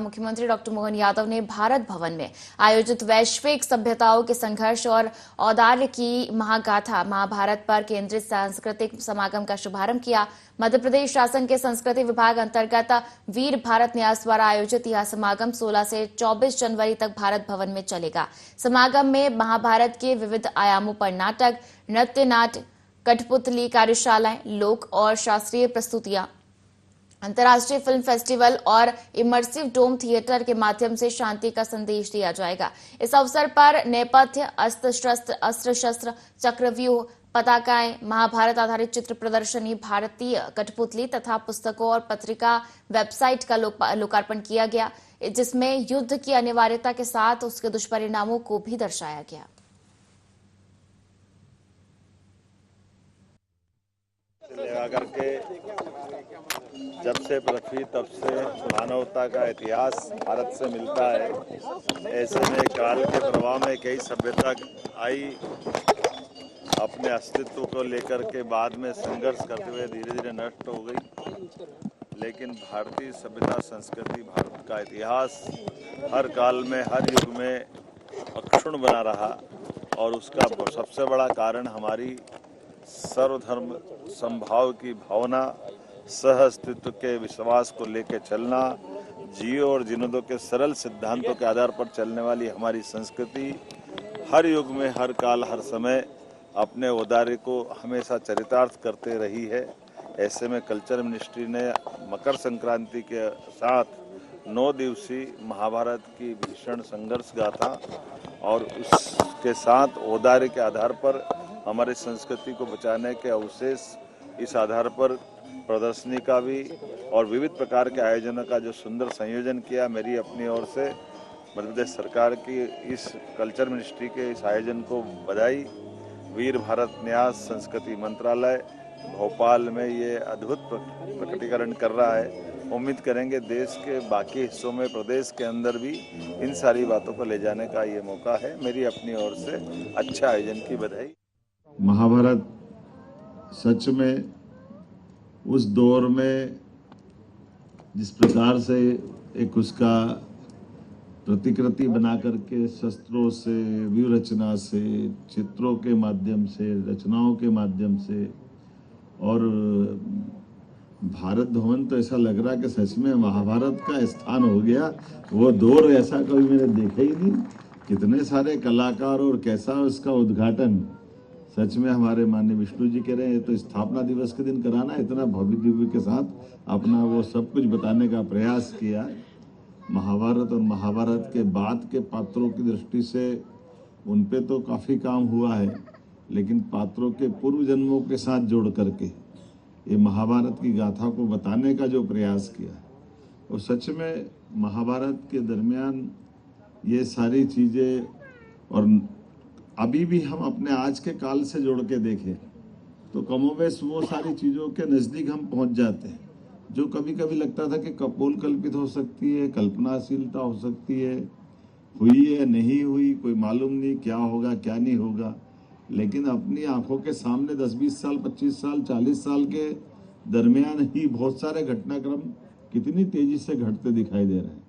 मुख्यमंत्री डॉक्टर मोहन यादव ने भारत भवन में आयोजित वैश्विक सभ्यताओं के संघर्ष और औदार्य की महागाथा महाभारत पर केंद्रित सांस्कृतिक समागम का शुभारंभ किया। मध्य प्रदेश शासन के संस्कृति विभाग अंतर्गत वीर भारत न्यास द्वारा आयोजित यह समागम 16 से 24 जनवरी तक भारत भवन में चलेगा। समागम में महाभारत के विविध आयामों पर नाटक, नृत्य, नाट्य, कठपुतली कार्यशालाएं, लोक और शास्त्रीय प्रस्तुतियां, अंतर्राष्ट्रीय फिल्म फेस्टिवल और इमर्सिव डोम थिएटर के माध्यम से शांति का संदेश दिया जाएगा। इस अवसर पर नेपथ्य, अस्त्र शस्त्र, चक्रव्यूह, पताकाएं, महाभारत आधारित चित्र प्रदर्शनी, भारतीय कठपुतली तथा पुस्तकों और पत्रिका वेबसाइट का लोकार्पण किया गया, जिसमें युद्ध की अनिवार्यता के साथ उसके दुष्परिणामों को भी दर्शाया गया। करके जब से पृथ्वी तब से मानवता का इतिहास भारत से मिलता है। ऐसे में काल के प्रवाह में कई सभ्यता आई, अपने अस्तित्व को लेकर के बाद में संघर्ष करते हुए धीरे धीरे नष्ट हो गई। लेकिन भारतीय सभ्यता, संस्कृति, भारत का इतिहास हर काल में, हर युग में अक्षुण्ण बना रहा और उसका सबसे बड़ा कारण हमारी सर्वधर्म समभाव की भावना, सह अस्तित्व के विश्वास को लेकर चलना, जियो और जिनोदो के सरल सिद्धांतों के आधार पर चलने वाली हमारी संस्कृति हर युग में, हर काल, हर समय अपने औदार्य को हमेशा चरितार्थ करते रही है। ऐसे में कल्चर मिनिस्ट्री ने मकर संक्रांति के साथ 9 दिवसीय महाभारत की भीषण संघर्ष गाथा और उसके साथ औदार्य के आधार पर हमारी संस्कृति को बचाने के अवशेष, इस आधार पर प्रदर्शनी का भी और विविध प्रकार के आयोजनों का जो सुंदर संयोजन किया। मेरी अपनी ओर से मध्य प्रदेश सरकार की इस कल्चर मिनिस्ट्री के इस आयोजन को बधाई। वीर भारत न्यास संस्कृति मंत्रालय भोपाल में ये अद्भुत प्रकटीकरण कर रहा है। उम्मीद करेंगे देश के बाकी हिस्सों में, प्रदेश के अंदर भी इन सारी बातों को ले जाने का ये मौका है। मेरी अपनी ओर से अच्छे आयोजन की बधाई। महाभारत सच में उस दौर में जिस प्रकार से एक उसका प्रतिकृति बना करके शस्त्रों से, व्यूह रचना से, चित्रों के माध्यम से, रचनाओं के माध्यम से, और भारत भवन तो ऐसा लग रहा कि सच में महाभारत का स्थान हो गया। वो दौर ऐसा कभी मैंने देखा ही नहीं। कितने सारे कलाकार और कैसा उसका उद्घाटन। सच में हमारे माननीय विष्णु जी कह रहे हैं, तो स्थापना दिवस के दिन कराना, इतना भव्य दिव्य के साथ अपना वो सब कुछ बताने का प्रयास किया। महाभारत और महाभारत के बाद के पात्रों की दृष्टि से उन पे तो काफ़ी काम हुआ है, लेकिन पात्रों के पूर्व जन्मों के साथ जोड़ करके ये महाभारत की गाथा को बताने का जो प्रयास किया, वो सच में महाभारत के दरमियान ये सारी चीज़ें, और अभी भी हम अपने आज के काल से जोड़ के देखें तो कमोबेश वो सारी चीज़ों के नज़दीक हम पहुंच जाते हैं जो कभी कभी लगता था कि कपोल कल्पित हो सकती है, कल्पनाशीलता हो सकती है, हुई है नहीं हुई, कोई मालूम नहीं क्या होगा क्या नहीं होगा। लेकिन अपनी आंखों के सामने 10-20 साल, 25 साल, 40 साल के दरमियान ही बहुत सारे घटनाक्रम कितनी तेजी से घटते दिखाई दे रहे हैं।